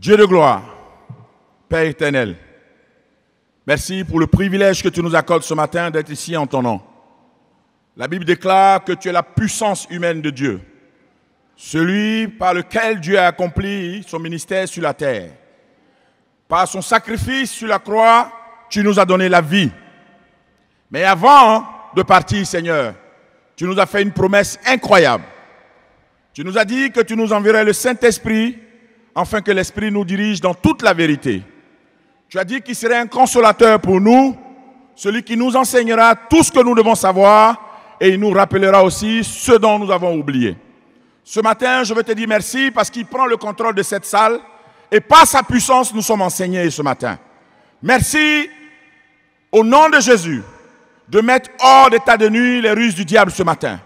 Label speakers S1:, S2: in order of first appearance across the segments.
S1: Dieu de gloire, Père éternel, merci pour le privilège que tu nous accordes ce matin d'être ici en ton nom. La Bible déclare que tu es la puissance humaine de Dieu, celui par lequel Dieu a accompli son ministère sur la terre. Par son sacrifice sur la croix, tu nous as donné la vie. Mais avant de partir, Seigneur, tu nous as fait une promesse incroyable. Tu nous as dit que tu nous enverrais le Saint-Esprit afin que l'Esprit nous dirige dans toute la vérité. Tu as dit qu'il serait un consolateur pour nous, celui qui nous enseignera tout ce que nous devons savoir et il nous rappellera aussi ce dont nous avons oublié. Ce matin, je veux te dire merci parce qu'il prend le contrôle de cette salle et par sa puissance, nous sommes enseignés ce matin. Merci, au nom de Jésus, de mettre hors d'état de nuit les ruses du diable ce matin,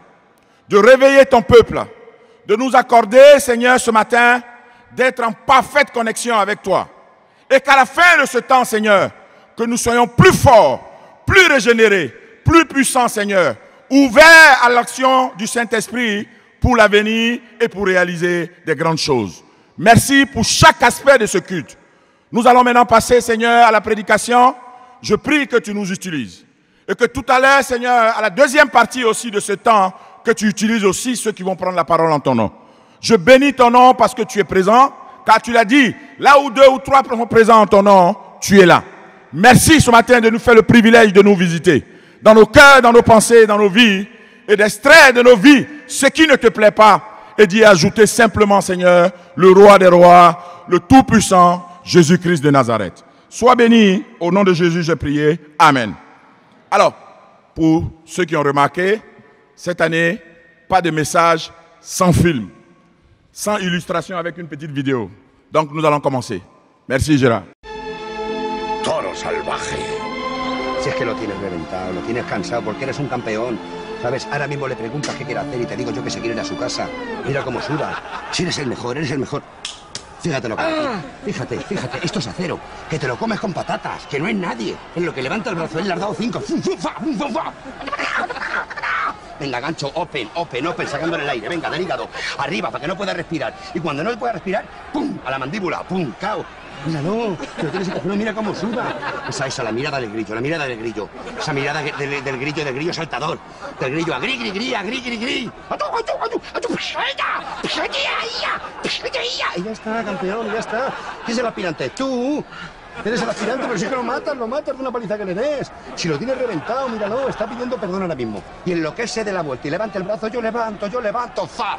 S1: de réveiller ton peuple, de nous accorder, Seigneur, ce matin, d'être en parfaite connexion avec toi. Et qu'à la fin de ce temps, Seigneur, que nous soyons plus forts, plus régénérés, plus puissants, Seigneur, ouverts à l'action du Saint-Esprit pour l'avenir et pour réaliser des grandes choses. Merci pour chaque aspect de ce culte. Nous allons maintenant passer, Seigneur, à la prédication. Je prie que tu nous utilises. Et que tout à l'heure, Seigneur, à la deuxième partie aussi de ce temps, que tu utilises aussi ceux qui vont prendre la parole en ton nom. Je bénis ton nom parce que tu es présent, car tu l'as dit, là où 2 ou 3 sont présents en ton nom, tu es là. Merci ce matin de nous faire le privilège de nous visiter, dans nos cœurs, dans nos pensées, dans nos vies, et d'extraire de nos vies ce qui ne te plaît pas, et d'y ajouter simplement, Seigneur, le roi des rois, le tout-puissant, Jésus-Christ de Nazareth. Sois béni, au nom de Jésus, j'ai prié. Amen. Alors, pour ceux qui ont remarqué, cette année, pas de message sans film, sans illustration avec une petite vidéo. Donc nous allons commencer. Merci Gérard.
S2: Toro salvaje. Si es que lo tienes reventado, lo tienes cansado porque eres un campeón. ¿Sabes? Ahora mismo le preguntas qué quiere hacer y te digo yo que se quiere ir a su casa. Mira cómo suda. Si eres el mejor, eres el mejor. Fíjate lo que hace. Fíjate, esto es acero. Que te lo comes con patatas, que no es nadie. En lo que levanta el brazo, él le has dado 5. Venga, gancho, open, sacándole el aire. Venga, del hígado, arriba, para que no pueda respirar. Y cuando no pueda respirar, ¡pum! A la mandíbula, ¡pum! ¡Cao! Míralo, que lo tienes que coger, mira cómo suda. Esa, la mirada del grillo, Esa mirada del grillo saltador. Del grillo, a gri. Y ya está, campeón, ya está. ¿Quién es el aspirante? Tú. Eres el aspirante, pero si es que lo matas de una paliza que le des. Si lo tienes reventado, míralo, está pidiendo perdón ahora mismo. Y en lo que se dé la vuelta y levante el brazo, yo levanto, fa.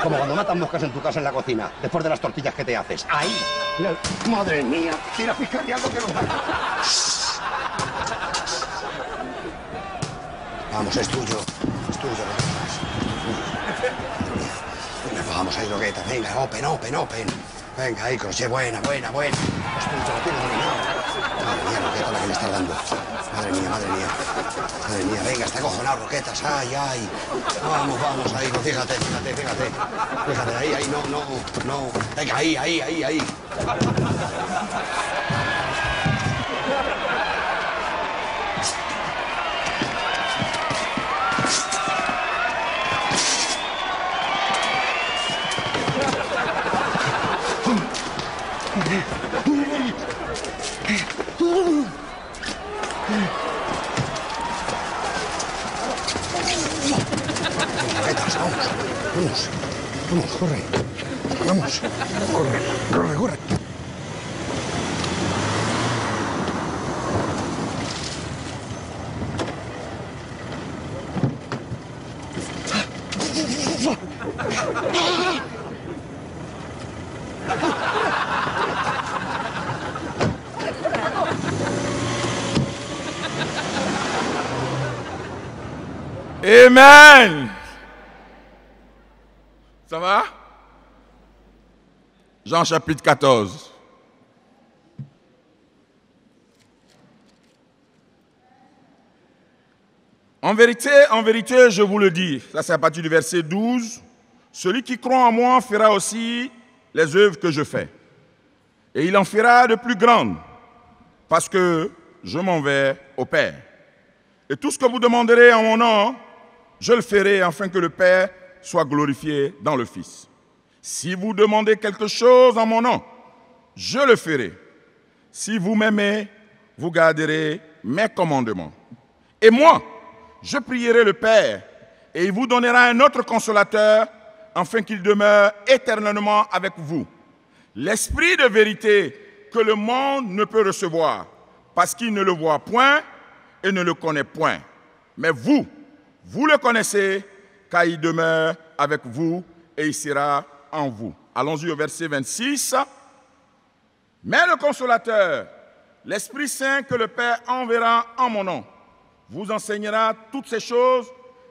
S2: Como cuando matan moscas en tu casa en la cocina, después de las tortillas que te haces. Ahí. Mira, madre mía, tira fiscalía algo que lo mata. Vamos, es tuyo. Venga, pues vamos ahí, Roqueta, venga, open. Venga, ahí, crochet, buena. Es tuyo, lo tienes dominado. Madre mía, Roqueta, la que le estás dando. Madre mía, venga, está cojonado, Roquetas, ay. Vamos, ahí, fíjate. Fíjate, ahí, no. Venga, ahí. Vamos, corre. Corre.
S1: Amen. Ça va? Jean chapitre 14. En vérité, je vous le dis, ça c'est à partir du verset 12, celui qui croit en moi fera aussi les œuvres que je fais. Et il en fera de plus grandes, parce que je m'en vais au Père. Et tout ce que vous demanderez en mon nom, je le ferai afin que le Père soit glorifié dans le Fils. Si vous demandez quelque chose en mon nom, je le ferai. Si vous m'aimez, vous garderez mes commandements. Et moi, je prierai le Père, et il vous donnera un autre consolateur, afin qu'il demeure éternellement avec vous. L'Esprit de vérité que le monde ne peut recevoir, parce qu'il ne le voit point et ne le connaît point. Mais vous, vous le connaissez, car il demeure avec vous et il sera en vous. Allons-y au verset 26. Mais le consolateur, l'Esprit Saint que le Père enverra en mon nom, vous enseignera toutes ces choses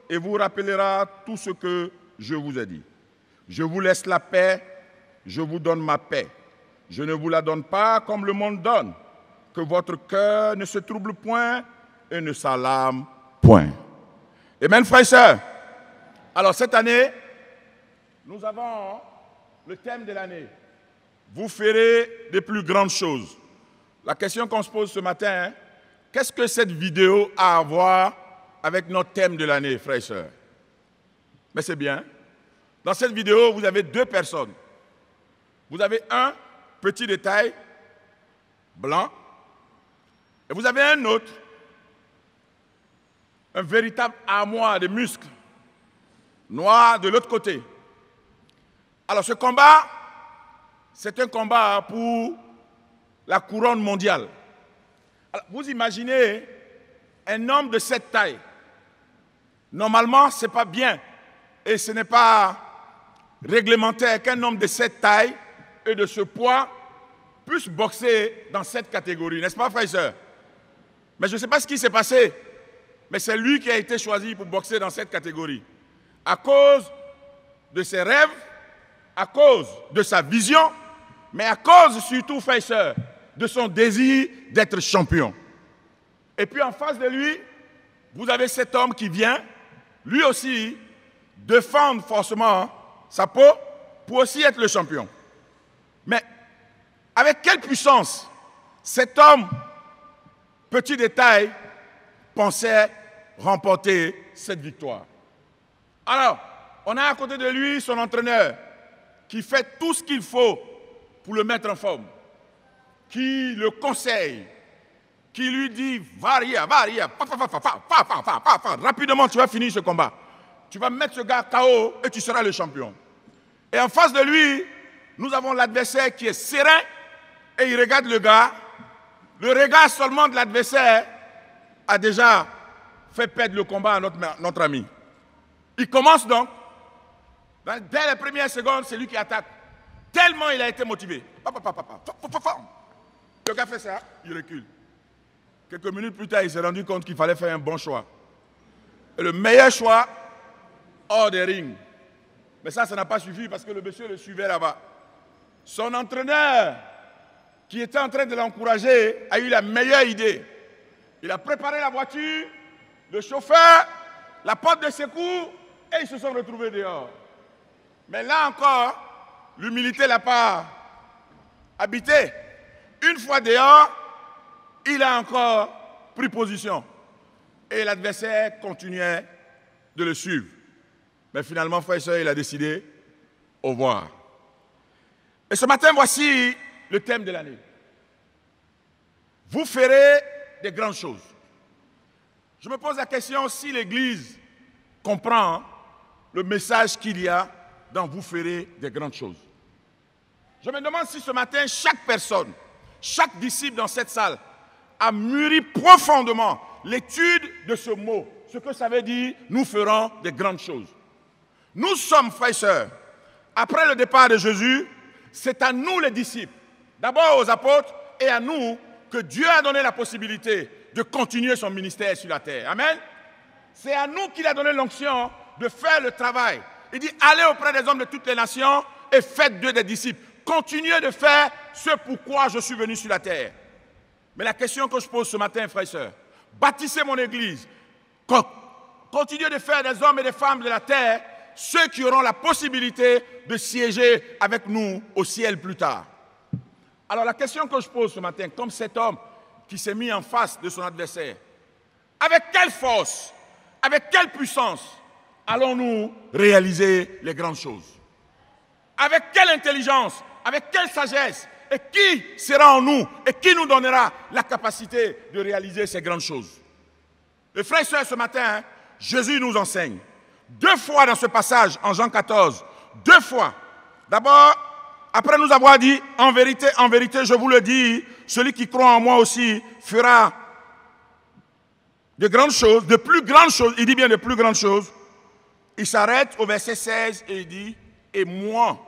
S1: et vous rappellera tout ce que je vous ai dit. Je vous laisse la paix, je vous donne ma paix. Je ne vous la donne pas comme le monde donne. Que votre cœur ne se trouble point et ne s'alarme point. Amen, frères et sœurs. Alors, cette année, nous avons le thème de l'année. Vous ferez des plus grandes choses. La question qu'on se pose ce matin, qu'est-ce que cette vidéo a à voir avec notre thème de l'année, frères et sœurs? Mais c'est bien. Dans cette vidéo, vous avez deux personnes. Vous avez un petit détail blanc et vous avez un autre, un véritable armoire de muscles noir de l'autre côté. Alors ce combat, c'est un combat pour la couronne mondiale. Alors, vous imaginez un homme de cette taille. Normalement, ce n'est pas bien et ce n'est pas réglementaire qu'un homme de cette taille et de ce poids puisse boxer dans cette catégorie, n'est-ce pas, frères et sœurs? Mais je ne sais pas ce qui s'est passé, mais c'est lui qui a été choisi pour boxer dans cette catégorie. À cause de ses rêves, à cause de sa vision, mais à cause surtout, frères et sœurs, de son désir d'être champion. Et puis en face de lui, vous avez cet homme qui vient, lui aussi, défendre forcément sa peau pour aussi être le champion. Mais avec quelle puissance cet homme, petit détail, pensait remporter cette victoire? Alors, on a à côté de lui son entraîneur qui fait tout ce qu'il faut pour le mettre en forme, qui le conseille, qui lui dit « Varia, rapidement tu vas finir ce combat. Tu vas mettre ce gars KO et tu seras le champion. » Et en face de lui, nous avons l'adversaire qui est serein et il regarde le gars. Le regard seulement de l'adversaire a déjà fait perdre le combat à notre ami. Il commence donc. Dès les premières secondes, c'est lui qui attaque. Tellement il a été motivé. Le gars fait ça, il recule. Quelques minutes plus tard, il s'est rendu compte qu'il fallait faire un bon choix. Et le meilleur choix, hors des rings. Mais ça n'a pas suffi parce que le monsieur le suivait là-bas. Son entraîneur, qui était en train de l'encourager, a eu la meilleure idée. Il a préparé la voiture, le chauffeur, la porte de secours, et ils se sont retrouvés dehors. Mais là encore, l'humilité ne l'a pas habité. Une fois dehors, il a encore pris position. Et l'adversaire continuait de le suivre. Mais finalement, frère et sœur, il a décidé, au revoir. Et ce matin, voici le thème de l'année. Vous ferez des grandes choses. Je me pose la question si l'Église comprend le message qu'il y a dans vous ferez des grandes choses. Je me demande si ce matin, chaque personne, chaque disciple dans cette salle a mûri profondément l'étude de ce mot, ce que ça veut dire, nous ferons des grandes choses. Nous sommes, frères et sœurs, après le départ de Jésus, c'est à nous les disciples, d'abord aux apôtres et à nous, que Dieu a donné la possibilité de continuer son ministère sur la terre. Amen. C'est à nous qu'il a donné l'onction de faire le travail. Il dit, allez auprès des hommes de toutes les nations et faites d'eux des disciples. Continuez de faire ce pourquoi je suis venu sur la terre. Mais la question que je pose ce matin, frères et sœurs, bâtissez mon église. Continuez de faire des hommes et des femmes de la terre ceux qui auront la possibilité de siéger avec nous au ciel plus tard. Alors la question que je pose ce matin, comme cet homme qui s'est mis en face de son adversaire, avec quelle force, avec quelle puissance allons-nous réaliser les grandes choses? avec quelle intelligence, avec quelle sagesse, et qui sera en nous, et qui nous donnera la capacité de réaliser ces grandes choses. Les frères et sœurs, ce matin, Jésus nous enseigne 2 fois dans ce passage, en Jean 14, 2 fois. D'abord, après nous avoir dit, en vérité, je vous le dis, celui qui croit en moi aussi fera de grandes choses, de plus grandes choses, il dit bien de plus grandes choses. Il s'arrête au verset 16 et il dit, et moi,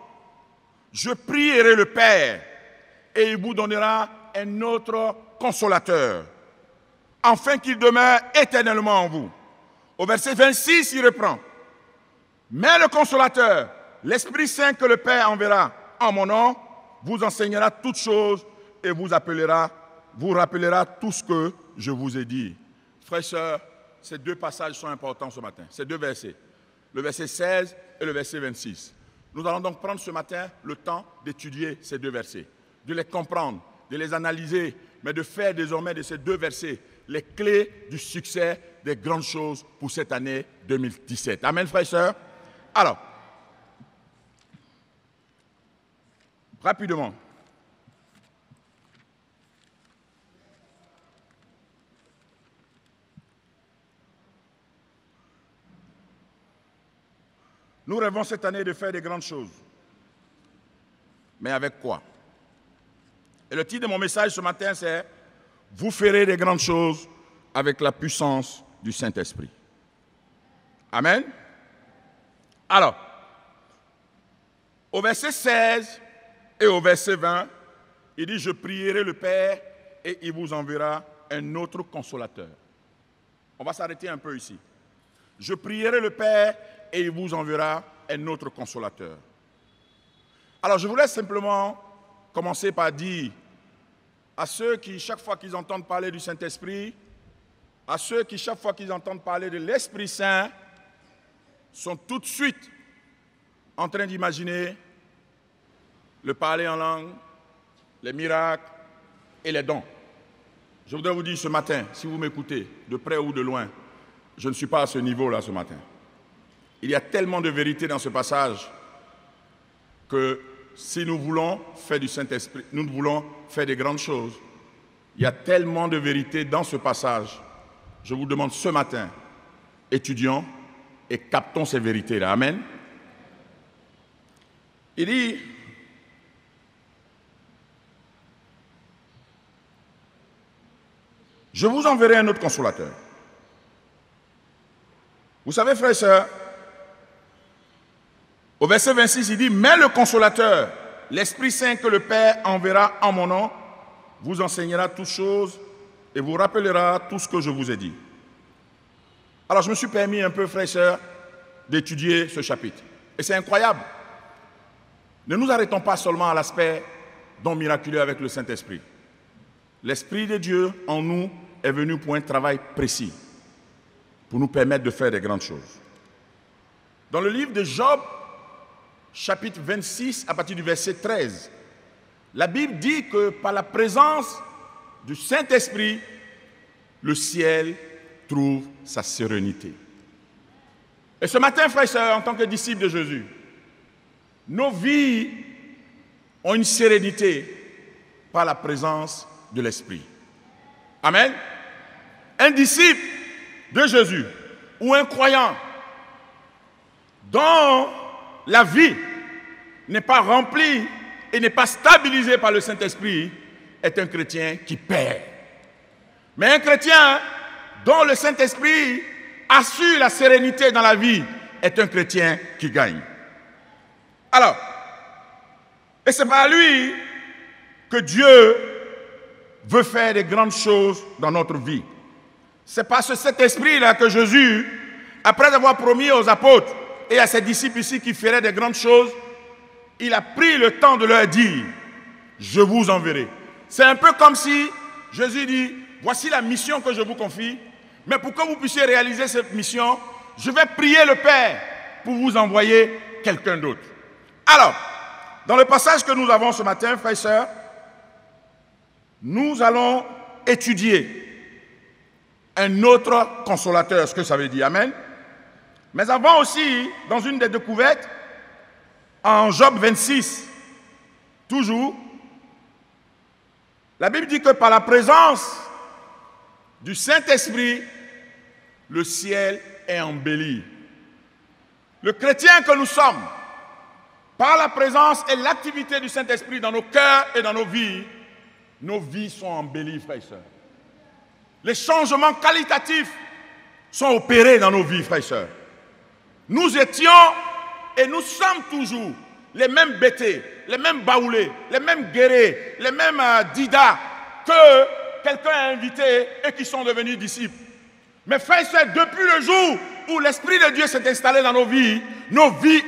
S1: je prierai le Père et il vous donnera un autre consolateur, afin qu'il demeure éternellement en vous. Au verset 26, il reprend. Mais le consolateur, l'Esprit Saint que le Père enverra en mon nom, vous enseignera toutes choses et vous rappellera tout ce que je vous ai dit. Frères et sœurs, ces 2 passages sont importants ce matin, ces 2 versets, le verset 16 et le verset 26. Nous allons donc prendre ce matin le temps d'étudier ces 2 versets, de les comprendre, de les analyser, mais de faire désormais de ces 2 versets les clés du succès des grandes choses pour cette année 2017. Amen, frères et sœurs. Alors, rapidement, nous rêvons cette année de faire des grandes choses. Mais avec quoi? Et le titre de mon message ce matin, c'est « Vous ferez des grandes choses avec la puissance du Saint-Esprit ». Amen. Alors, au verset 16 et au verset 20, il dit « Je prierai le Père et il vous enverra un autre consolateur ». On va s'arrêter un peu ici. « Je prierai le Père et il vous enverra un autre consolateur ». Alors, je voulais simplement commencer par dire à ceux qui, chaque fois qu'ils entendent parler du Saint-Esprit, à ceux qui, chaque fois qu'ils entendent parler de l'Esprit Saint, sont tout de suite en train d'imaginer le parler en langue, les miracles et les dons. Je voudrais vous dire ce matin, si vous m'écoutez, de près ou de loin, je ne suis pas à ce niveau-là ce matin. Il y a tellement de vérité dans ce passage que si nous voulons faire du Saint-Esprit, nous voulons faire des grandes choses, il y a tellement de vérité dans ce passage. Je vous demande ce matin, étudions et captons ces vérités-là. Amen. Il dit, je vous enverrai un autre consolateur. Vous savez, frères et sœurs, au verset 26, il dit, mais le consolateur, l'Esprit Saint que le Père enverra en mon nom, vous enseignera toutes choses et vous rappellera tout ce que je vous ai dit. Alors, je me suis permis un peu, frères et sœurs, d'étudier ce chapitre. Et c'est incroyable. Ne nous arrêtons pas seulement à l'aspect don miraculeux avec le Saint-Esprit. L'Esprit de Dieu en nous est venu pour un travail précis, pour nous permettre de faire des grandes choses. Dans le livre de Job, chapitre 26, à partir du verset 13, la Bible dit que par la présence du Saint-Esprit, le ciel trouve sa sérénité. Et ce matin, frères et sœurs, en tant que disciples de Jésus, nos vies ont une sérénité par la présence de l'Esprit. Amen. Un disciple de Jésus ou un croyant dont la vie n'est pas remplie et n'est pas stabilisée par le Saint-Esprit est un chrétien qui perd. Mais un chrétien dont le Saint-Esprit assure la sérénité dans la vie est un chrétien qui gagne. Alors, et c'est par lui que Dieu veut faire des grandes choses dans notre vie. C'est par cet esprit-là que Jésus, après avoir promis aux apôtres et à ses disciples ici qui feraient des grandes choses, il a pris le temps de leur dire, je vous enverrai. C'est un peu comme si Jésus dit, voici la mission que je vous confie, mais pour que vous puissiez réaliser cette mission, je vais prier le Père pour vous envoyer quelqu'un d'autre. Alors, dans le passage que nous avons ce matin, frères et sœurs, nous allons étudier un autre consolateur, ce que ça veut dire. Amen. Mais avant aussi, dans une des découvertes, En Job 26, toujours, la Bible dit que par la présence du Saint-Esprit, le ciel est embelli. Le chrétien que nous sommes, par la présence et l'activité du Saint-Esprit dans nos cœurs et dans nos vies sont embellies, frères et sœurs. Les changements qualitatifs sont opérés dans nos vies, frères et sœurs. Nous étions et nous sommes toujours les mêmes bêtés, les mêmes baoulés, les mêmes guérés, les mêmes didas que quelqu'un a invités et qui sont devenus disciples. Mais frères et sœurs, depuis le jour où l'Esprit de Dieu s'est installé dans nos vies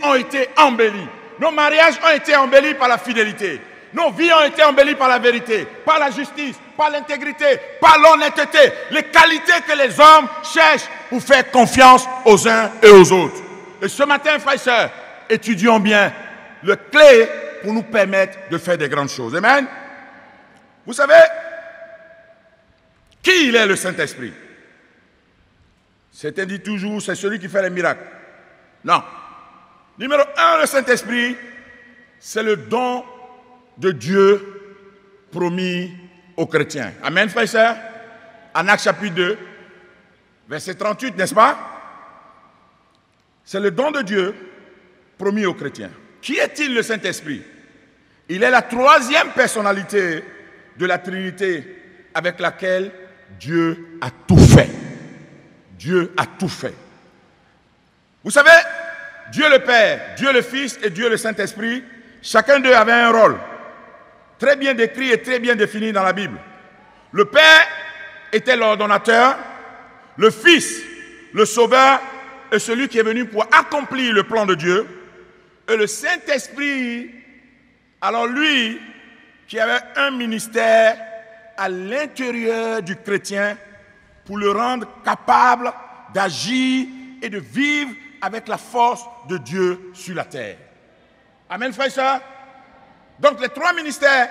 S1: ont été embellies. Nos mariages ont été embellis par la fidélité. Nos vies ont été embellies par la vérité, par la justice, par l'intégrité, par l'honnêteté. Les qualités que les hommes cherchent pour faire confiance aux uns et aux autres. Et ce matin, frères et sœurs, étudions bien le clé pour nous permettre de faire des grandes choses. Amen. Vous savez, qui il est le Saint-Esprit? C'était dit toujours, c'est celui qui fait les miracles. Non. Numéro 1, le Saint-Esprit, c'est le don de Dieu promis aux chrétiens. Amen, frères et sœurs. En Actes chapitre 2, verset 38, n'est-ce pas? C'est le don de Dieu promis aux chrétiens. Qui est-il, le Saint-Esprit? Il est la troisième personnalité de la Trinité avec laquelle Dieu a tout fait. Dieu a tout fait. Vous savez, Dieu le Père, Dieu le Fils et Dieu le Saint-Esprit, chacun d'eux avait un rôle très bien décrit et très bien défini dans la Bible. Le Père était l'ordonnateur, le Fils, le Sauveur, et celui qui est venu pour accomplir le plan de Dieu, et le Saint-Esprit, alors lui, qui avait un ministère à l'intérieur du chrétien pour le rendre capable d'agir et de vivre avec la force de Dieu sur la terre. Amen, frères et sœurs. Donc les trois ministères,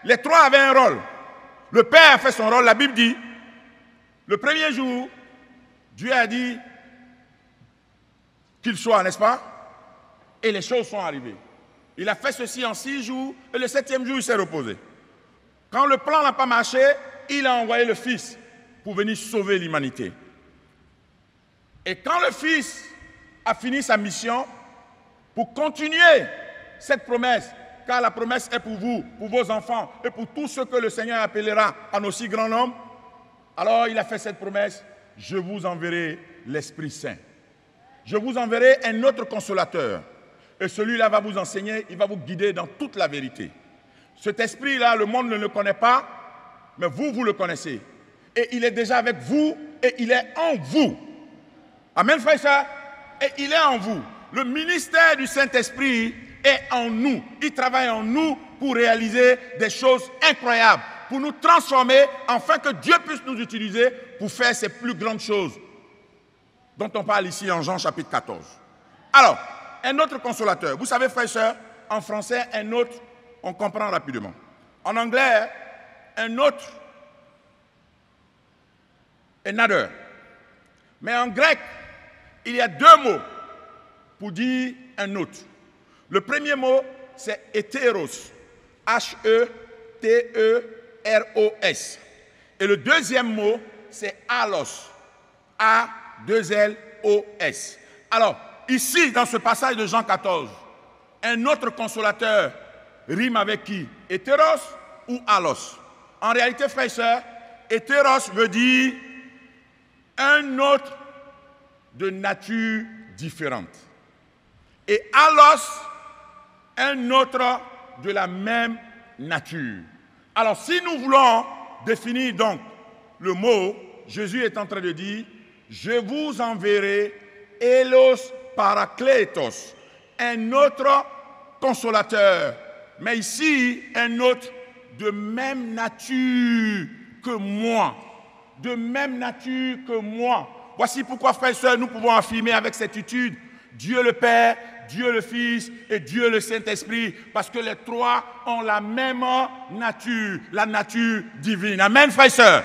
S1: les trois avaient un rôle. Le Père a fait son rôle, la Bible dit, le premier jour, Dieu a dit qu'il soit, n'est-ce pas? Et les choses sont arrivées. Il a fait ceci en 6 jours, et le 7e jour, il s'est reposé. Quand le plan n'a pas marché, il a envoyé le Fils pour venir sauver l'humanité. Et quand le Fils a fini sa mission, pour continuer cette promesse, car la promesse est pour vous, pour vos enfants, et pour tous ceux que le Seigneur appellera en aussi grand nombre, alors il a fait cette promesse, je vous enverrai l'Esprit Saint. Je vous enverrai un autre consolateur. Et celui-là va vous enseigner, il va vous guider dans toute la vérité. Cet esprit-là, le monde ne le connaît pas, mais vous, vous le connaissez. Et il est déjà avec vous, et il est en vous. Amen, frère et sœur. Et il est en vous. Le ministère du Saint-Esprit est en nous. Il travaille en nous pour réaliser des choses incroyables, pour nous transformer, afin que Dieu puisse nous utiliser pour faire ces plus grandes choses dont on parle ici en Jean chapitre 14. Alors, un autre consolateur. Vous savez, frères et sœurs, en français, un autre, on comprend rapidement. En anglais, un autre, another. Mais en grec, il y a 2 mots pour dire un autre. Le premier mot, c'est hétéros. H-E-T-E-R-O-S. Et le deuxième mot, c'est allos. A-2-L-O-S. Alors, ici, dans ce passage de Jean 14, un autre consolateur rime avec qui? Hétéros ou allos? En réalité, frères et sœurs, hétéros veut dire un autre de nature différente. Et allos, un autre de la même nature. Alors, si nous voulons définir donc le mot, Jésus est en train de dire, je vous enverrai Elos Parakletos, un autre consolateur, mais ici, un autre de même nature que moi. De même nature que moi. Voici pourquoi, frères et sœurs, nous pouvons affirmer avec certitude Dieu le Père, Dieu le Fils et Dieu le Saint-Esprit, parce que les trois ont la même nature, la nature divine. Amen, frères et sœurs.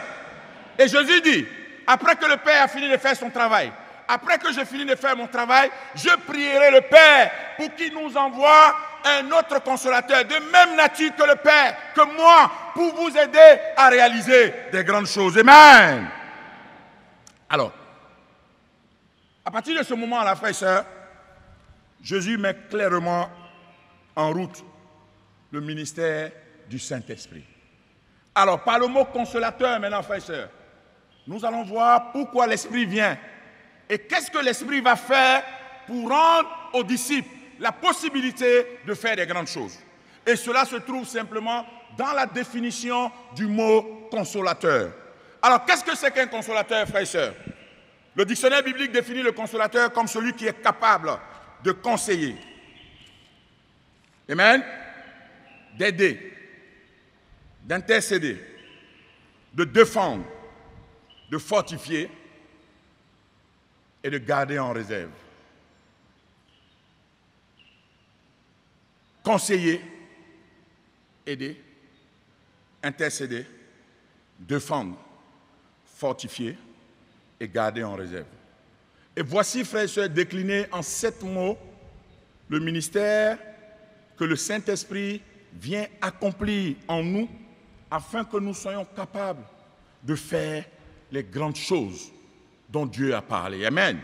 S1: Et Jésus dit, après que le Père a fini de faire son travail, après que j'ai fini de faire mon travail, je prierai le Père pour qu'il nous envoie un autre consolateur de même nature que le Père, que moi, pour vous aider à réaliser des grandes choses. Amen. Alors, à partir de ce moment-là, frères et sœurs, Jésus met clairement en route le ministère du Saint-Esprit. Alors, par le mot consolateur, maintenant, frères et sœurs, nous allons voir pourquoi l'Esprit vient et qu'est-ce que l'Esprit va faire pour rendre aux disciples la possibilité de faire des grandes choses. Et cela se trouve simplement dans la définition du mot consolateur. Alors, qu'est-ce que c'est qu'un consolateur, frères et sœurs? Le dictionnaire biblique définit le consolateur comme celui qui est capable de conseiller. Amen. D'aider, d'intercéder, de défendre, de fortifier et de garder en réserve. Conseiller, aider, intercéder, défendre, fortifier et garder en réserve. Et voici, frères et sœurs, décliné en 7 mots, le ministère que le Saint-Esprit vient accomplir en nous afin que nous soyons capables de faire les grandes choses dont Dieu a parlé. Amen.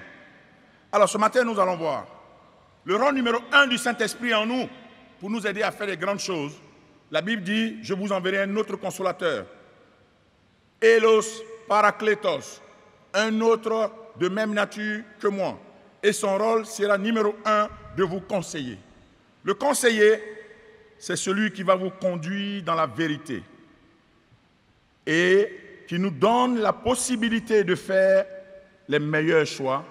S1: Alors ce matin, nous allons voir le rôle numéro 1 du Saint-Esprit en nous pour nous aider à faire les grandes choses. La Bible dit, je vous enverrai un autre consolateur, Elos Parakletos, un autre de même nature que moi. Et son rôle sera numéro 1 de vous conseiller. Le conseiller, c'est celui qui va vous conduire dans la vérité et qui nous donne la possibilité de faire les meilleurs choix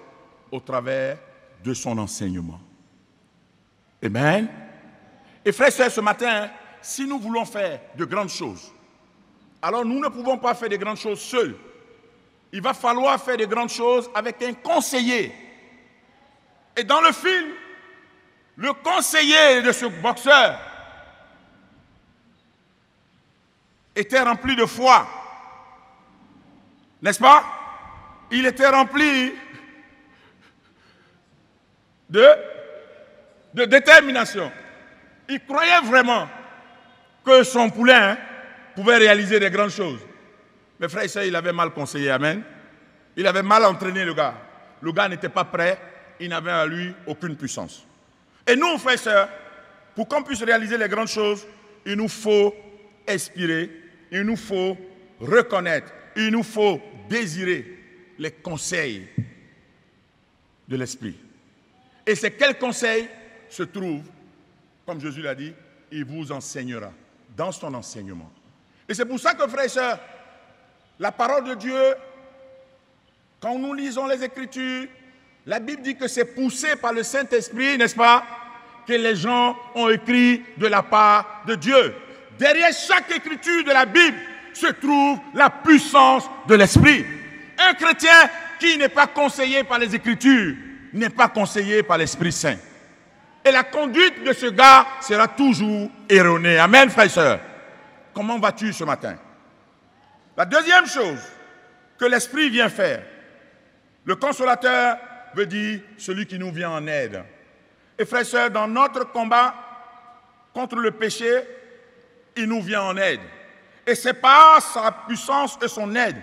S1: au travers de son enseignement. Amen. Et frères et sœurs, ce matin, si nous voulons faire de grandes choses, alors nous ne pouvons pas faire de grandes choses seuls. Il va falloir faire de grandes choses avec un conseiller. Et dans le film, le conseiller de ce boxeur était rempli de foi. N'est-ce pas? Il était rempli de détermination. Il croyait vraiment que son poulain pouvait réaliser des grandes choses. Mais frère et sœurs, il avait mal conseillé, amen. Il avait mal entraîné le gars. Le gars n'était pas prêt, il n'avait à lui aucune puissance. Et nous, frères et sœurs, pour qu'on puisse réaliser les grandes choses, il nous faut inspirer, il nous faut reconnaître, il nous faut désirer les conseils de l'Esprit. Et ces quels conseils se trouvent, comme Jésus l'a dit, il vous enseignera dans son enseignement. Et c'est pour ça que, frères et sœurs, la parole de Dieu, quand nous lisons les Écritures, la Bible dit que c'est poussé par le Saint-Esprit, n'est-ce pas, que les gens ont écrit de la part de Dieu. Derrière chaque écriture de la Bible se trouve la puissance de l'Esprit. Un chrétien qui n'est pas conseillé par les Écritures n'est pas conseillé par l'Esprit Saint. Et la conduite de ce gars sera toujours erronée. Amen, frères et sœurs. Comment vas-tu ce matin? La deuxième chose que l'Esprit vient faire, le consolateur veut dire celui qui nous vient en aide. Et frères et sœurs, dans notre combat contre le péché, il nous vient en aide. Et c'est par sa puissance et son aide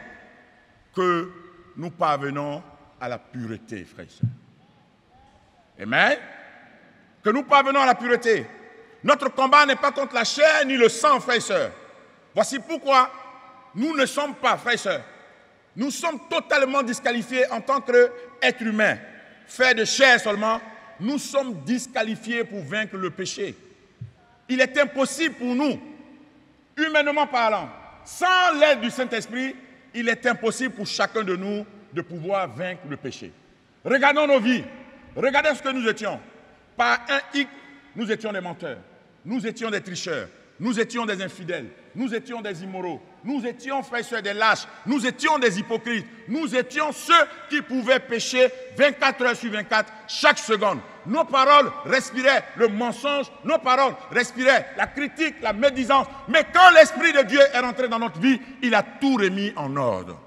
S1: que nous parvenons à la pureté, frères et sœurs. Amen. Que nous parvenons à la pureté. Notre combat n'est pas contre la chair ni le sang, frères et sœurs. Voici pourquoi nous ne sommes pas, frères et sœurs, nous sommes totalement disqualifiés en tant qu'êtres humains. Faits de chair seulement, nous sommes disqualifiés pour vaincre le péché. Il est impossible pour nous, humainement parlant, sans l'aide du Saint-Esprit, il est impossible pour chacun de nous de pouvoir vaincre le péché. Regardons nos vies, regardez ce que nous étions. Par un hic, nous étions des menteurs, nous étions des tricheurs, nous étions des infidèles, nous étions des immoraux, nous étions, frères et sœurs, des lâches, nous étions des hypocrites, nous étions ceux qui pouvaient pécher 24 heures sur 24, chaque seconde. Nos paroles respiraient le mensonge, nos paroles respiraient la critique, la médisance. Mais quand l'Esprit de Dieu est rentré dans notre vie, il a tout remis en ordre.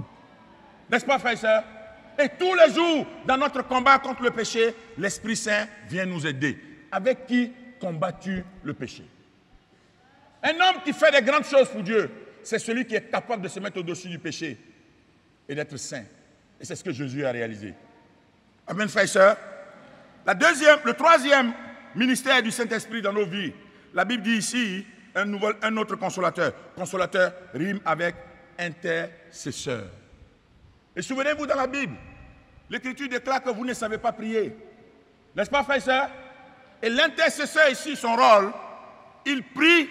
S1: N'est-ce pas, frères et sœurs? Et tous les jours, dans notre combat contre le péché, l'Esprit Saint vient nous aider. avec qui combats-tu le péché? Un homme qui fait des grandes choses pour Dieu, c'est celui qui est capable de se mettre au-dessus du péché et d'être saint. Et c'est ce que Jésus a réalisé. Amen, frères et sœurs. Le troisième ministère du Saint-Esprit dans nos vies, la Bible dit ici, un autre consolateur. Consolateur rime avec intercesseur. Et souvenez-vous dans la Bible, l'Écriture déclare que vous ne savez pas prier. N'est-ce pas, frères et sœurs? Et l'intercesseur ici, son rôle, il prie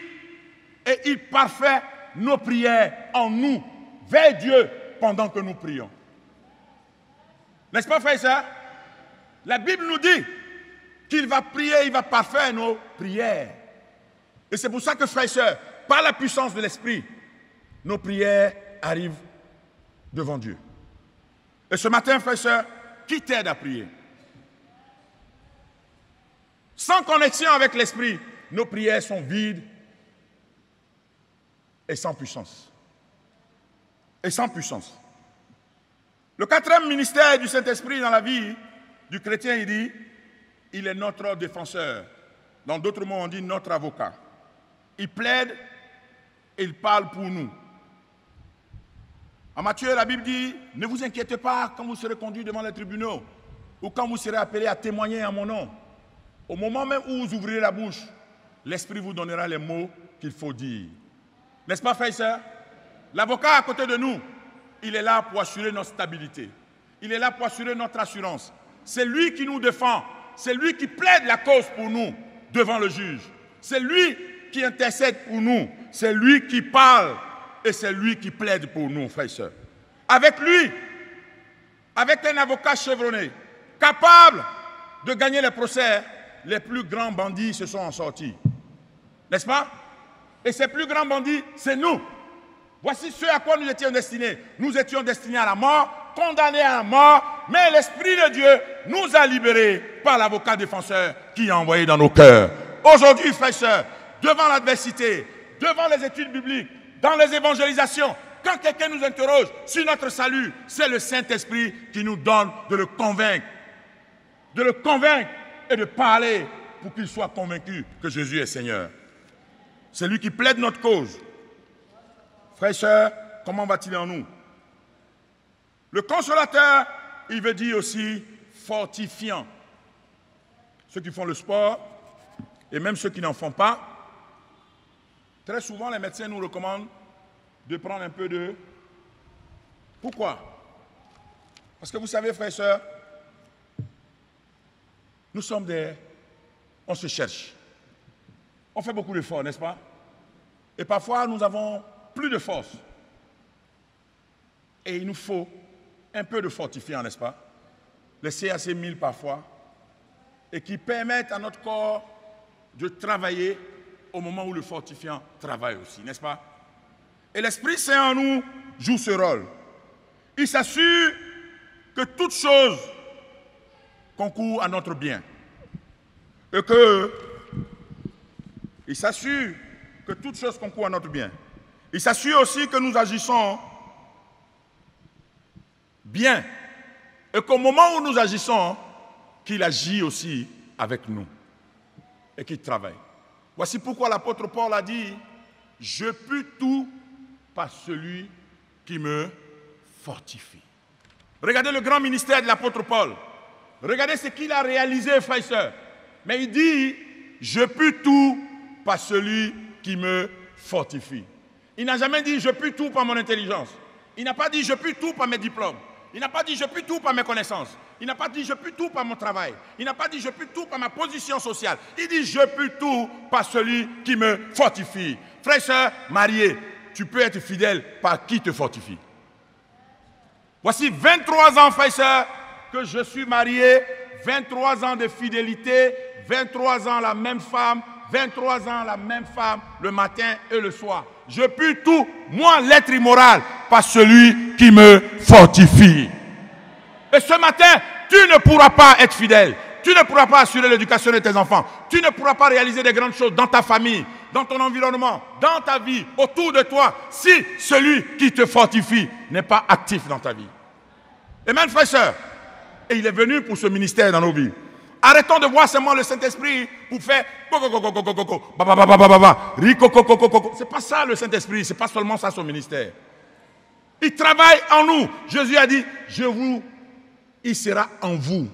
S1: et il parfait nos prières en nous, vers Dieu, pendant que nous prions. N'est-ce pas, frères et sœurs? La Bible nous dit qu'il va prier, il va parfaire nos prières. Et c'est pour ça que, frères et sœurs, par la puissance de l'Esprit, nos prières arrivent devant Dieu. Et ce matin, frères et sœurs, qui t'aide à prier? Sans connexion avec l'Esprit, nos prières sont vides et sans puissance. Et sans puissance. Le quatrième ministère du Saint-Esprit dans la vie du chrétien, il dit, il est notre défenseur. Dans d'autres mots, on dit notre avocat. Il plaide et il parle pour nous. En Matthieu, la Bible dit, ne vous inquiétez pas quand vous serez conduits devant les tribunaux ou quand vous serez appelés à témoigner en mon nom. Au moment même où vous ouvrirez la bouche, l'Esprit vous donnera les mots qu'il faut dire. N'est-ce pas, frères et sœurs? L'avocat à côté de nous, il est là pour assurer notre stabilité. Il est là pour assurer notre assurance. C'est lui qui nous défend. C'est lui qui plaide la cause pour nous devant le juge. C'est lui qui intercède pour nous. C'est lui qui parle et c'est lui qui plaide pour nous, frères et sœurs. Avec lui, avec un avocat chevronné, capable de gagner les procès, les plus grands bandits se sont en sortis. N'est-ce pas? Et ces plus grands bandits, c'est nous. Voici ce à quoi nous étions destinés. Nous étions destinés à la mort, condamnés à la mort, mais l'Esprit de Dieu nous a libérés par l'avocat défenseur qui est envoyé dans nos cœurs. Aujourd'hui, frères et sœurs, devant l'adversité, devant les études bibliques, dans les évangélisations, quand quelqu'un nous interroge sur notre salut, c'est le Saint-Esprit qui nous donne de le convaincre. De le convaincre et de parler pour qu'il soit convaincu que Jésus est Seigneur. C'est lui qui plaide notre cause. Frères et sœurs, comment va-t-il en nous? Le consolateur, il veut dire aussi fortifiant. Ceux qui font le sport, et même ceux qui n'en font pas, très souvent les médecins nous recommandent de prendre un peu de... Pourquoi? Parce que vous savez, frères et sœurs, nous sommes des... On se cherche. On fait beaucoup d'efforts, n'est-ce pas? Et parfois, nous avons plus de force. Et il nous faut un peu de fortifiant, n'est-ce pas? Les CAC 1000 parfois, et qui permettent à notre corps de travailler au moment où le fortifiant travaille aussi, n'est-ce pas? Et l'Esprit Saint en nous joue ce rôle. Il s'assure que toute chose concourt à notre bien. Et que il s'assure que toute chose concourt à notre bien. Il s'assure aussi que nous agissons bien. Et qu'au moment où nous agissons, qu'il agit aussi avec nous. Et qu'il travaille. Voici pourquoi l'apôtre Paul a dit, je puis tout par celui qui me fortifie. Regardez le grand ministère de l'apôtre Paul. Regardez ce qu'il a réalisé, frères et sœurs. Mais il dit, je puis tout par celui qui me fortifie. Il n'a jamais dit, je puis tout par mon intelligence. Il n'a pas dit, je puis tout par mes diplômes. Il n'a pas dit, je puis tout par mes connaissances. Il n'a pas dit, je puis tout par mon travail. Il n'a pas dit, je puis tout par ma position sociale. Il dit, je puis tout par celui qui me fortifie. Frères et sœurs, mariés, tu peux être fidèle par qui te fortifie. Voici 23 ans, frères et sœurs, que je suis marié, 23 ans de fidélité, 23 ans la même femme, 23 ans la même femme, le matin et le soir. Je puis tout, moi l'être immoral, par celui qui me fortifie. Et ce matin, tu ne pourras pas être fidèle. Tu ne pourras pas assurer l'éducation de tes enfants. Tu ne pourras pas réaliser des grandes choses dans ta famille, dans ton environnement, dans ta vie, autour de toi, si celui qui te fortifie n'est pas actif dans ta vie. Amen, frères et sœurs. Et il est venu pour ce ministère dans nos vies. Arrêtons de voir seulement le Saint-Esprit pour faire c'est pas ça le Saint-Esprit, c'est pas seulement ça son ministère. Il travaille en nous. Jésus a dit, il sera en vous.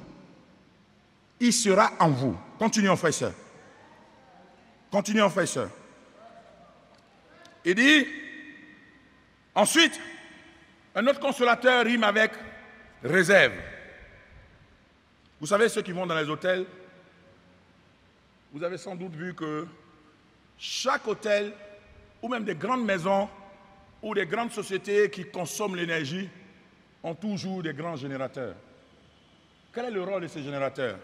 S1: Il sera en vous. Continuons, frères et sœurs. Continuons, frères et sœurs. Il dit, ensuite, un autre consolateur rime avec réserve. Vous savez, ceux qui vont dans les hôtels, vous avez sans doute vu que chaque hôtel, ou même des grandes maisons, ou des grandes sociétés qui consomment l'énergie, ont toujours des grands générateurs. Quel est le rôle de ces générateurs?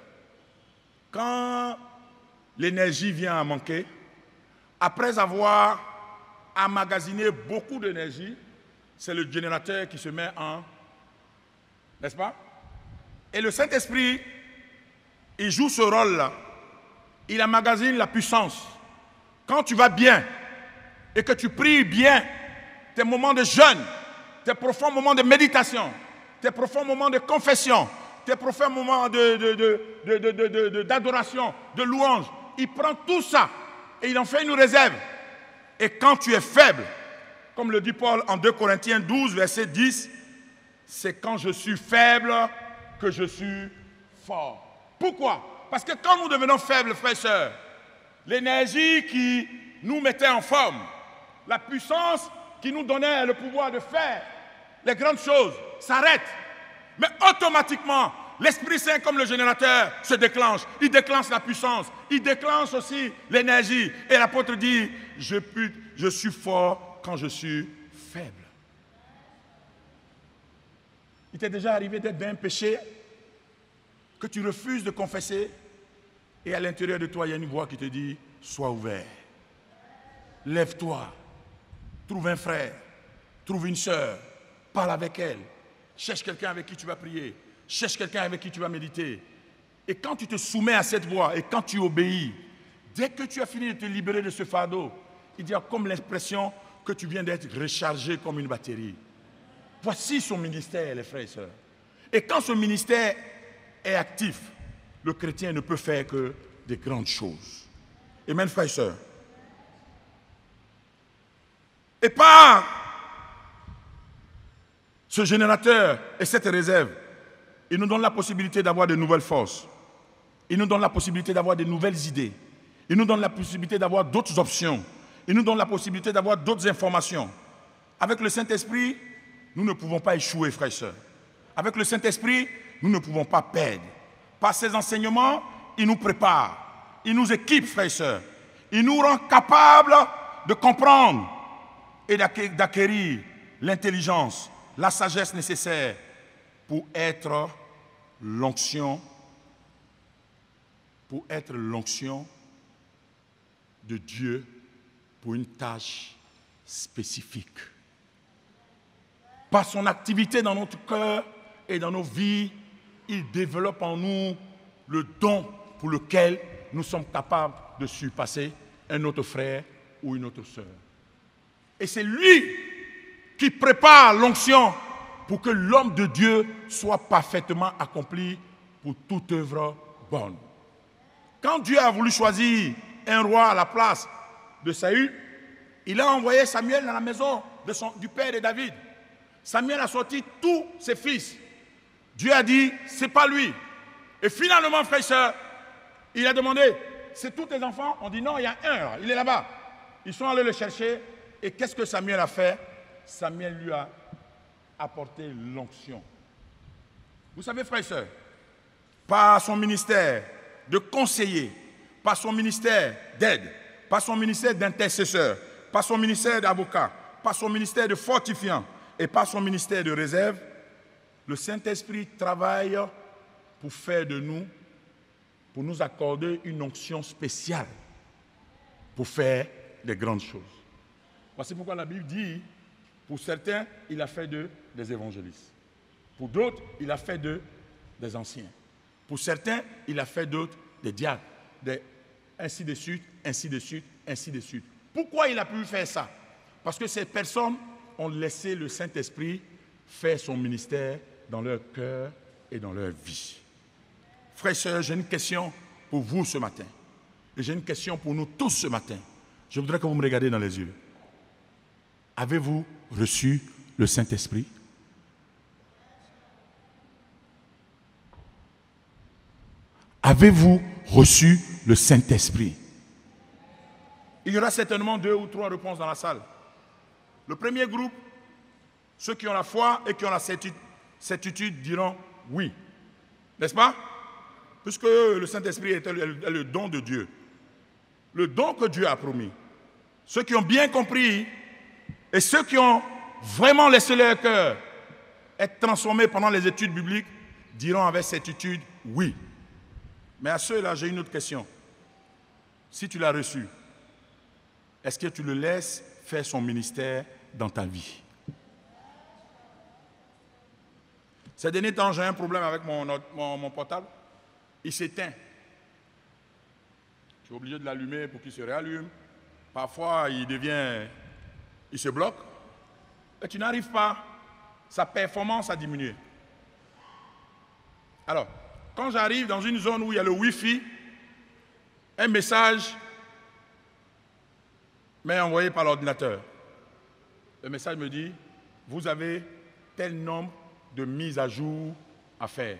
S1: Quand l'énergie vient à manquer, après avoir emmagasiné beaucoup d'énergie, c'est le générateur qui se met en... N'est-ce pas? Et le Saint-Esprit, il joue ce rôle-là. Il emmagasine la puissance. Quand tu vas bien et que tu pries bien, tes moments de jeûne, tes profonds moments de méditation, tes profonds moments de confession, tes profonds moments d'adoration, de louange, il prend tout ça et il en fait une réserve. Et quand tu es faible, comme le dit Paul en 2 Corinthiens 12, verset 10, c'est quand je suis faible que je suis fort. Pourquoi? Parce que quand nous devenons faibles, frères et sœurs, l'énergie qui nous mettait en forme, la puissance qui nous donnait le pouvoir de faire les grandes choses s'arrête. Mais automatiquement, l'Esprit Saint, comme le générateur, se déclenche. Il déclenche la puissance. Il déclenche aussi l'énergie. Et l'apôtre dit, je suis fort quand je suis faible. Il t'est déjà arrivé d'être dans un péché que tu refuses de confesser et à l'intérieur de toi, il y a une voix qui te dit, sois ouvert. Lève-toi. Trouve un frère. Trouve une sœur. Parle avec elle. Cherche quelqu'un avec qui tu vas prier. Cherche quelqu'un avec qui tu vas méditer. Et quand tu te soumets à cette voix et quand tu obéis, dès que tu as fini de te libérer de ce fardeau, il y a comme l'impression que tu viens d'être rechargé comme une batterie. Voici son ministère, les frères et sœurs. Et quand ce ministère est actif, le chrétien ne peut faire que des grandes choses. Amen, frères et sœurs. Et par ce générateur et cette réserve, il nous donne la possibilité d'avoir de nouvelles forces. Il nous donne la possibilité d'avoir de nouvelles idées. Il nous donne la possibilité d'avoir d'autres options. Il nous donne la possibilité d'avoir d'autres informations. Avec le Saint-Esprit, nous ne pouvons pas échouer, frères et sœurs. Avec le Saint-Esprit, nous ne pouvons pas perdre. Par ses enseignements, il nous prépare. Il nous équipe, frères et sœurs. Il nous rend capables de comprendre et d'acquérir l'intelligence, la sagesse nécessaire pour être l'onction de Dieu pour une tâche spécifique. Par son activité dans notre cœur et dans nos vies, il développe en nous le don pour lequel nous sommes capables de surpasser un autre frère ou une autre sœur. Et c'est lui qui prépare l'onction pour que l'homme de Dieu soit parfaitement accompli pour toute œuvre bonne. Quand Dieu a voulu choisir un roi à la place de Saül, il a envoyé Samuel dans la maison du père de David. Samuel a sorti tous ses fils. Dieu a dit, c'est pas lui. Et finalement, frère et sœur, il a demandé, c'est tous tes enfants? On dit non, il y a un, là, il est là-bas. Ils sont allés le chercher. Et qu'est-ce que Samuel a fait? Samuel lui a apporté l'onction. Vous savez, frère et sœur, par son ministère de conseiller, par son ministère d'aide, par son ministère d'intercesseur, par son ministère d'avocat, par son ministère de fortifiant et par son ministère de réserve, le Saint-Esprit travaille pour faire de nous, pour nous accorder une onction spéciale pour faire des grandes choses. Voici pourquoi la Bible dit, pour certains, il a fait d'eux des évangélistes. Pour d'autres, il a fait d'eux des anciens. Pour certains, il a fait d'autres des diacres, ainsi de suite, ainsi de suite, ainsi de suite. Pourquoi il a pu faire ça? Parce que ces personnes ont laissé le Saint-Esprit faire son ministère dans leur cœur et dans leur vie. Frères et sœurs, j'ai une question pour vous ce matin. Et j'ai une question pour nous tous ce matin. Je voudrais que vous me regardiez dans les yeux. Avez-vous reçu le Saint-Esprit? Avez-vous reçu le Saint-Esprit? Il y aura certainement 2 ou 3 réponses dans la salle. Le premier groupe, ceux qui ont la foi et qui ont la certitude diront oui. N'est-ce pas? Puisque le Saint-Esprit est le don de Dieu. Le don que Dieu a promis. Ceux qui ont bien compris et ceux qui ont vraiment laissé leur cœur être transformés pendant les études bibliques diront avec certitude oui. Mais à ceux-là, j'ai une autre question. Si tu l'as reçu, est-ce que tu le laisses faire son ministère dans ta vie? Ces derniers temps, j'ai un problème avec mon portable. Il s'éteint. Je suis obligé de l'allumer pour qu'il se réallume. Parfois, il se bloque. Et tu n'arrives pas. Sa performance a diminué. Alors, quand j'arrive dans une zone où il y a le Wi-Fi, un message m'est envoyé par l'ordinateur. Le message me dit, vous avez tel nombre de mises à jour à faire.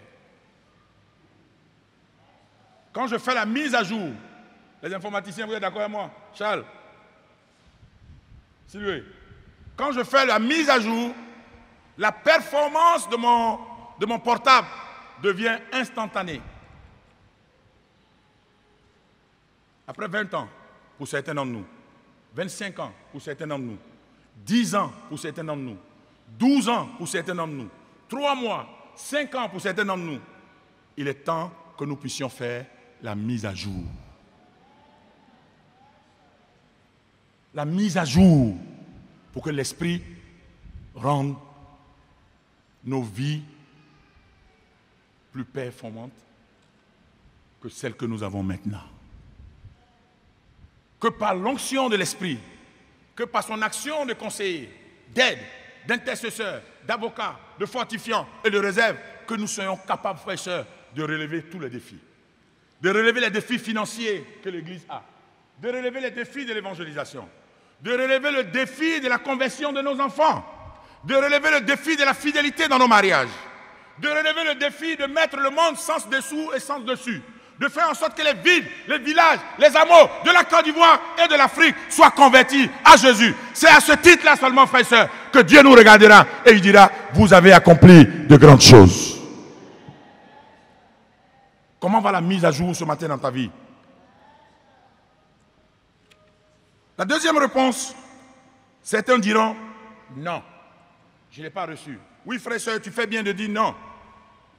S1: Quand je fais la mise à jour, les informaticiens, vous êtes d'accord avec moi? Charles? Sylvie? Quand je fais la mise à jour, la performance de mon portable devient instantanée. Après 20 ans, pour certains d'entre nous, 25 ans pour certains d'entre nous, 10 ans pour certains d'entre nous, 12 ans pour certains d'entre nous, 3 mois, 5 ans pour certains d'entre nous, il est temps que nous puissions faire la mise à jour. La mise à jour pour que l'Esprit rende nos vies plus performantes que celles que nous avons maintenant. Que par l'onction de l'Esprit, que par son action de conseiller, d'aide, d'intercesseur, d'avocat, de fortifiant et de réserve, que nous soyons capables, frères et sœurs, de relever tous les défis. De relever les défis financiers que l'Église a, de relever les défis de l'évangélisation, de relever le défi de la conversion de nos enfants, de relever le défi de la fidélité dans nos mariages, de relever le défi de mettre le monde sens dessous et sens dessus, de faire en sorte que les villes, les villages, les hameaux de la Côte d'Ivoire et de l'Afrique soient convertis à Jésus. C'est à ce titre-là seulement, frères et sœurs, que Dieu nous regardera et il dira, vous avez accompli de grandes choses. Comment va la mise à jour ce matin dans ta vie? La deuxième réponse, certains diront, non, je ne l'ai pas reçu. Oui, frère et sœur, tu fais bien de dire non.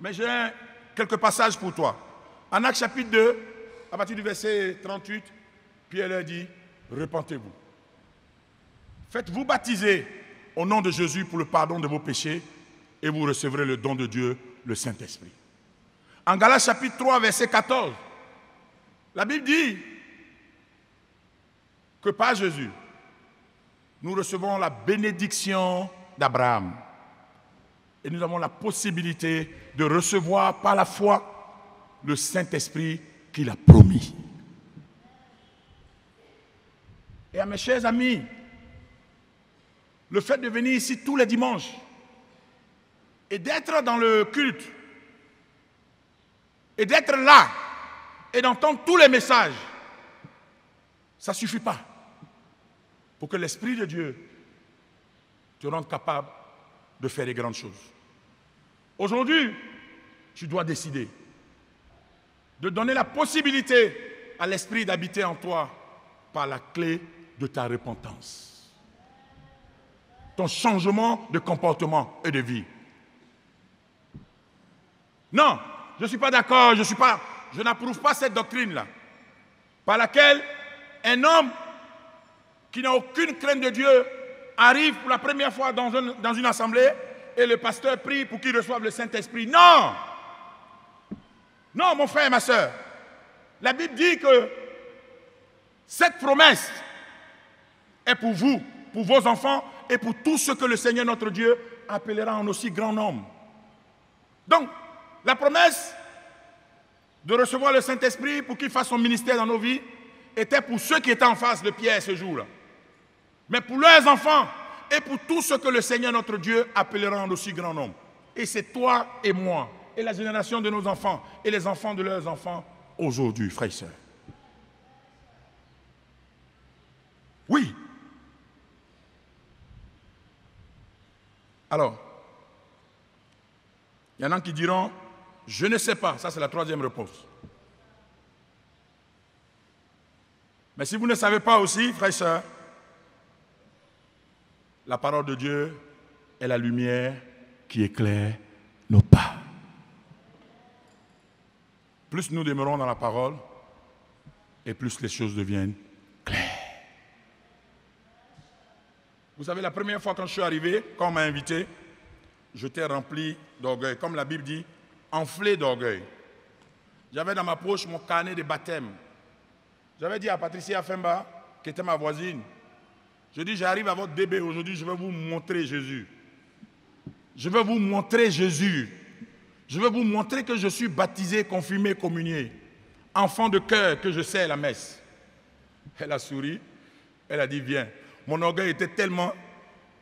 S1: Mais j'ai quelques passages pour toi. En Actes chapitre 2, à partir du verset 38, Pierre leur dit, repentez-vous. Faites-vous baptiser au nom de Jésus pour le pardon de vos péchés et vous recevrez le don de Dieu, le Saint-Esprit. En Galates chapitre 3, verset 14, la Bible dit que par Jésus, nous recevons la bénédiction d'Abraham. Et nous avons la possibilité de recevoir par la foi le Saint-Esprit qu'il a promis. Et à mes chers amis, le fait de venir ici tous les dimanches et d'être dans le culte et d'être là et d'entendre tous les messages, ça ne suffit pas pour que l'Esprit de Dieu te rende capable de faire les grandes choses. Aujourd'hui, tu dois décider de donner la possibilité à l'Esprit d'habiter en toi par la clé de ta repentance. Ton changement de comportement et de vie. Non, je ne suis pas d'accord, je n'approuve pas cette doctrine-là, par laquelle un homme qui n'a aucune crainte de Dieu arrive pour la première fois dans une assemblée et le pasteur prie pour qu'il reçoive le Saint-Esprit. Non! Non, mon frère et ma soeur. La Bible dit que cette promesse est pour vous, pour vos enfants et pour tous ceux que le Seigneur notre Dieu appellera en aussi grand nombre. Donc, la promesse de recevoir le Saint-Esprit pour qu'il fasse son ministère dans nos vies était pour ceux qui étaient en face de Pierre ce jour-là. Mais pour leurs enfants et pour tous ceux que le Seigneur notre Dieu appellera en aussi grand nombre. Et c'est toi et moi, et la génération de nos enfants, et les enfants de leurs enfants, aujourd'hui, frères et sœurs. Oui. Alors, il y en a qui diront, je ne sais pas. Ça, c'est la troisième réponse. Mais si vous ne savez pas aussi, frères et sœurs, la parole de Dieu est la lumière qui éclaire nos pas. Plus nous demeurons dans la parole, et plus les choses deviennent claires. Vous savez, la première fois quand je suis arrivé, quand on m'a invité, j'étais rempli d'orgueil. Comme la Bible dit, enflé d'orgueil. J'avais dans ma poche mon carnet de baptême. J'avais dit à Patricia Femba, qui était ma voisine, je dis, j'arrive à votre bébé aujourd'hui, je vais vous montrer Jésus. Je vais vous montrer Jésus. Je vais vous montrer que je suis baptisé, confirmé, communié. Enfant de cœur, que je sais la messe. Elle a souri, elle a dit, viens. Mon orgueil était tellement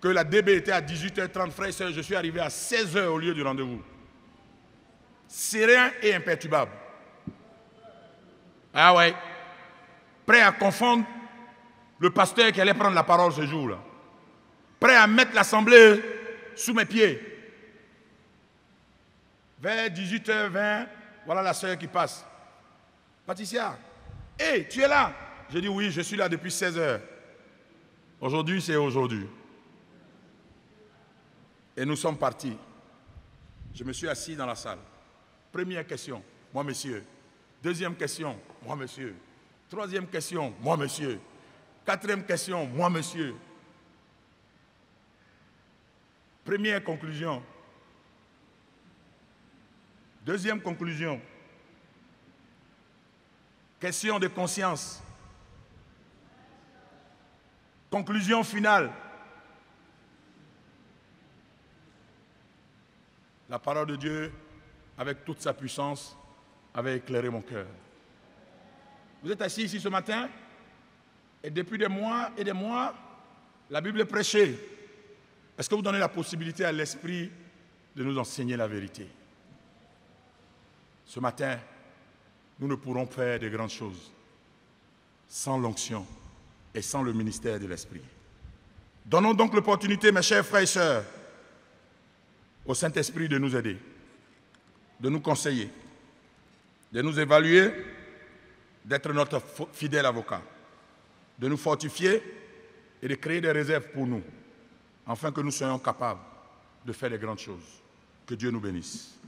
S1: que la DB était à 18h30, frère et sœur, je suis arrivé à 16h au lieu du rendez-vous. Serein et imperturbable. Ah ouais. Prêt à confondre le pasteur qui allait prendre la parole ce jour-là. Prêt à mettre l'assemblée sous mes pieds. Vers 18h20, voilà la sœur qui passe. Patricia, hé, tu es là? J'ai dit oui, je suis là depuis 16h. Aujourd'hui, c'est aujourd'hui. Et nous sommes partis. Je me suis assis dans la salle. Première question, moi monsieur. Deuxième question, moi monsieur. Troisième question, moi monsieur. Quatrième question, moi monsieur. Première conclusion. Deuxième conclusion. Question de conscience. Conclusion finale. La parole de Dieu, avec toute sa puissance, avait éclairé mon cœur. Vous êtes assis ici ce matin, et depuis des mois et des mois, la Bible est prêchée. Est-ce que vous donnez la possibilité à l'Esprit de nous enseigner la vérité? Ce matin, nous ne pourrons faire de grandes choses sans l'onction et sans le ministère de l'Esprit. Donnons donc l'opportunité, mes chers frères et sœurs, au Saint-Esprit de nous aider, de nous conseiller, de nous évaluer, d'être notre fidèle avocat, de nous fortifier et de créer des réserves pour nous, afin que nous soyons capables de faire de grandes choses. Que Dieu nous bénisse.